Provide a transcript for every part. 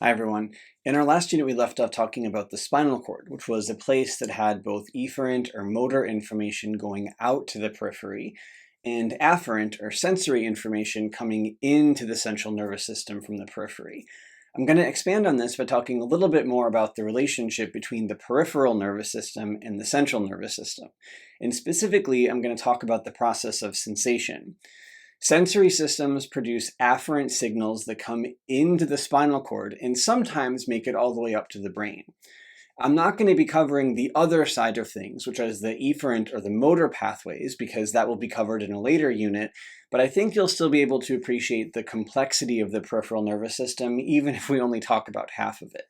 Hi everyone. In our last unit we left off talking about the spinal cord, which was a place that had both efferent or motor information going out to the periphery and afferent or sensory information coming into the central nervous system from the periphery. I'm going to expand on this by talking a little bit more about the relationship between the peripheral nervous system and the central nervous system. And specifically, I'm going to talk about the process of sensation. Sensory systems produce afferent signals that come into the spinal cord and sometimes make it all the way up to the brain. I'm not going to be covering the other side of things, which is the efferent or the motor pathways, because that will be covered in a later unit, but I think you'll still be able to appreciate the complexity of the peripheral nervous system, even if we only talk about half of it.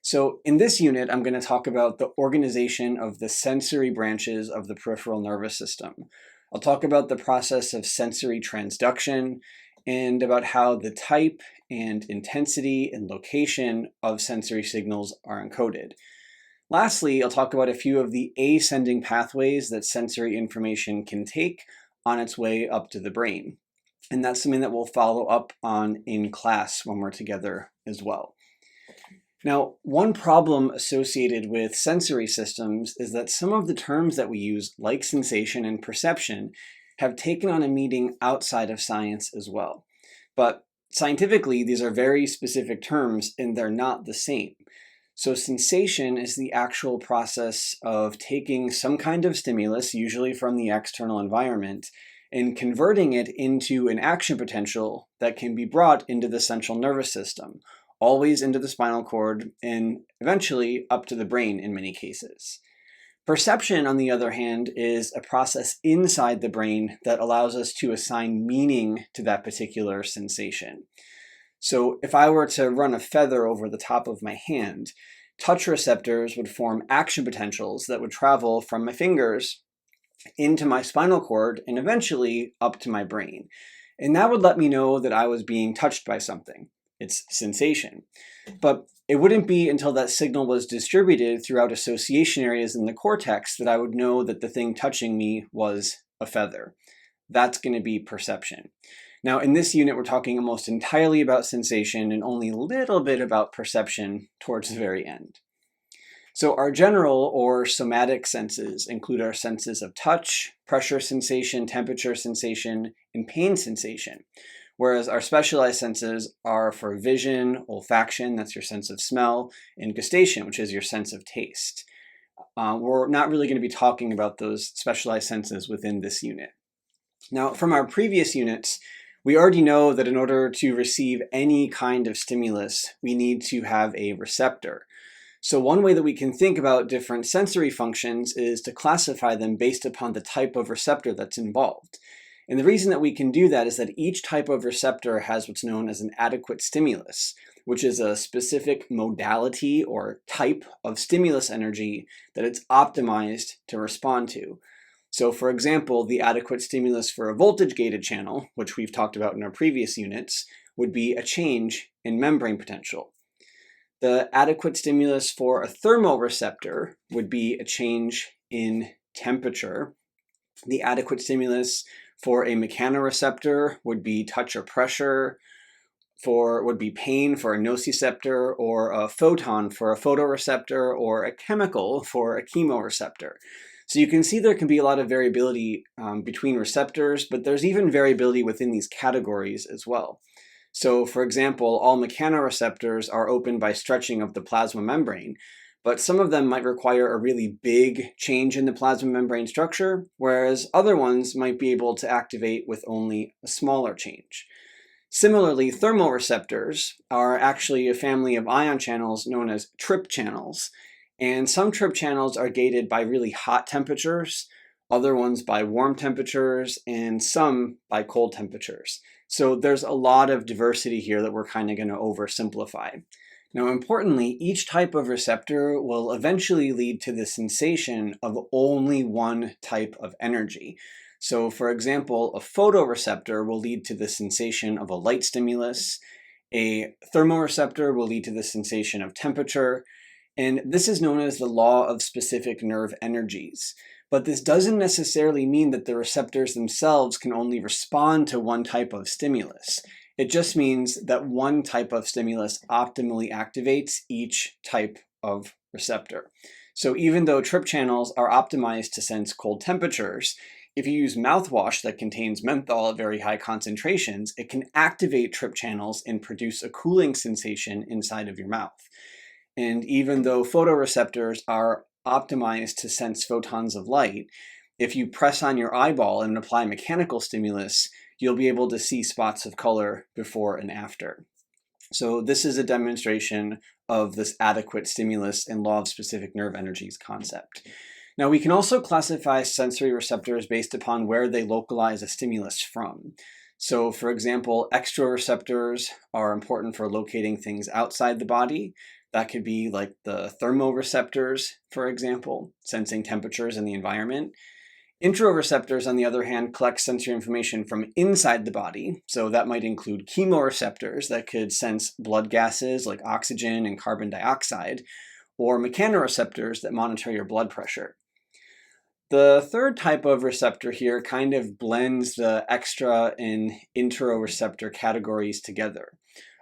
So in this unit, I'm going to talk about the organization of the sensory branches of the peripheral nervous system. I'll talk about the process of sensory transduction and about how the type and intensity and location of sensory signals are encoded. Lastly, I'll talk about a few of the ascending pathways that sensory information can take on its way up to the brain. And that's something that we'll follow up on in class when we're together as well. Now, one problem associated with sensory systems is that some of the terms that we use, like sensation and perception, have taken on a meaning outside of science as well. But scientifically, these are very specific terms and they're not the same. So sensation is the actual process of taking some kind of stimulus, usually from the external environment, and converting it into an action potential that can be brought into the central nervous system, always into the spinal cord, and eventually up to the brain in many cases. Perception, on the other hand, is a process inside the brain that allows us to assign meaning to that particular sensation. So if I were to run a feather over the top of my hand, touch receptors would form action potentials that would travel from my fingers into my spinal cord and eventually up to my brain. And that would let me know that I was being touched by something. It's sensation. But it wouldn't be until that signal was distributed throughout association areas in the cortex that I would know that the thing touching me was a feather. That's going to be perception. Now, in this unit, we're talking almost entirely about sensation and only a little bit about perception towards the very end. So our general or somatic senses include our senses of touch, pressure sensation, temperature sensation, and pain sensation. Whereas our specialized senses are for vision, olfaction, that's your sense of smell, and gustation, which is your sense of taste. We're not really going to be talking about those specialized senses within this unit. Now, from our previous units, we already know that in order to receive any kind of stimulus, we need to have a receptor. So one way that we can think about different sensory functions is to classify them based upon the type of receptor that's involved. And the reason that we can do that is that each type of receptor has what's known as an adequate stimulus, which is a specific modality or type of stimulus energy that it's optimized to respond to. So for example, the adequate stimulus for a voltage-gated channel, which we've talked about in our previous units, would be a change in membrane potential. The adequate stimulus for a thermoreceptor would be a change in temperature. The adequate stimulus for a mechanoreceptor would be touch or pressure, would be pain for a nociceptor, or a photon for a photoreceptor, or a chemical for a chemoreceptor. So you can see there can be a lot of variability between receptors, but there's even variability within these categories as well. So for example, all mechanoreceptors are open by stretching of the plasma membrane, but some of them might require a really big change in the plasma membrane structure, whereas other ones might be able to activate with only a smaller change. Similarly, thermoreceptors are actually a family of ion channels known as trip channels. And some trip channels are gated by really hot temperatures, other ones by warm temperatures, and some by cold temperatures. So there's a lot of diversity here that we're kind of going to oversimplify. Now, importantly, each type of receptor will eventually lead to the sensation of only one type of energy. So for example, a photoreceptor will lead to the sensation of a light stimulus. A thermoreceptor will lead to the sensation of temperature. And this is known as the law of specific nerve energies. But this doesn't necessarily mean that the receptors themselves can only respond to one type of stimulus. It just means that one type of stimulus optimally activates each type of receptor. So even though TRP channels are optimized to sense cold temperatures, if you use mouthwash that contains menthol at very high concentrations, it can activate TRP channels and produce a cooling sensation inside of your mouth. And even though photoreceptors are optimized to sense photons of light, if you press on your eyeball and apply mechanical stimulus, you'll be able to see spots of color before and after. So this is a demonstration of this adequate stimulus and law of specific nerve energies concept. Now we can also classify sensory receptors based upon where they localize a stimulus from. So for example, exteroreceptors are important for locating things outside the body. That could be like the thermoreceptors, for example, sensing temperatures in the environment. Interoreceptors, on the other hand, collect sensory information from inside the body. So that might include chemoreceptors that could sense blood gases like oxygen and carbon dioxide, or mechanoreceptors that monitor your blood pressure. The third type of receptor here kind of blends the extra and interoreceptor categories together.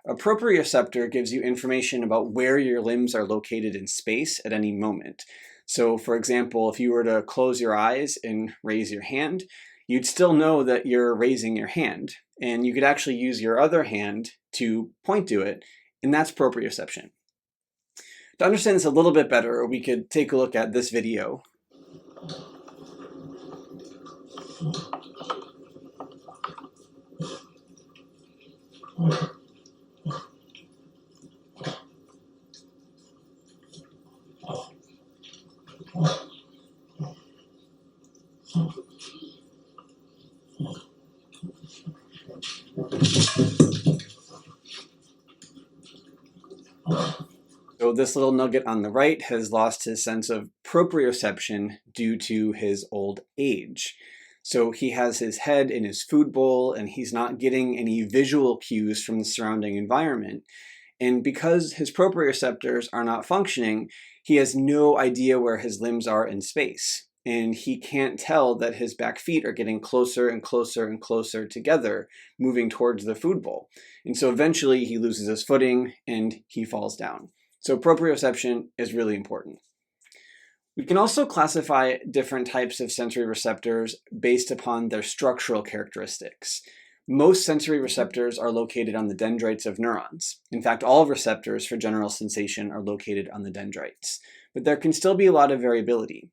A proprioceptor gives you information about where your limbs are located in space at any moment. So for example, if you were to close your eyes and raise your hand, you'd still know that you're raising your hand, and you could actually use your other hand to point to it, and that's proprioception. To understand this a little bit better, we could take a look at this video. So this little nugget on the right has lost his sense of proprioception due to his old age. So he has his head in his food bowl and he's not getting any visual cues from the surrounding environment. And because his proprioceptors are not functioning, he has no idea where his limbs are in space. And he can't tell that his back feet are getting closer and closer and closer together, moving towards the food bowl. And so eventually he loses his footing and he falls down. So proprioception is really important. We can also classify different types of sensory receptors based upon their structural characteristics. Most sensory receptors are located on the dendrites of neurons. In fact, all receptors for general sensation are located on the dendrites. But there can still be a lot of variability.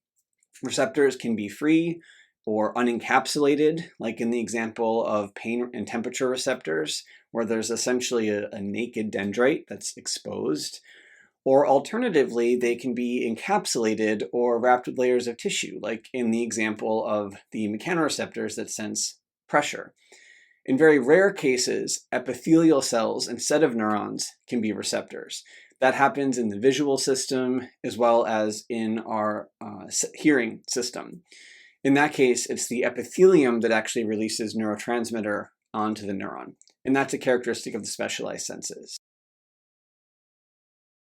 Receptors can be free or unencapsulated, like in the example of pain and temperature receptors, where there's essentially a naked dendrite that's exposed. Or alternatively, they can be encapsulated or wrapped with layers of tissue, like in the example of the mechanoreceptors that sense pressure. In very rare cases, epithelial cells instead of neurons can be receptors. That happens in the visual system as well as in our hearing system. In that case, it's the epithelium that actually releases neurotransmitter onto the neuron. And that's a characteristic of the specialized senses.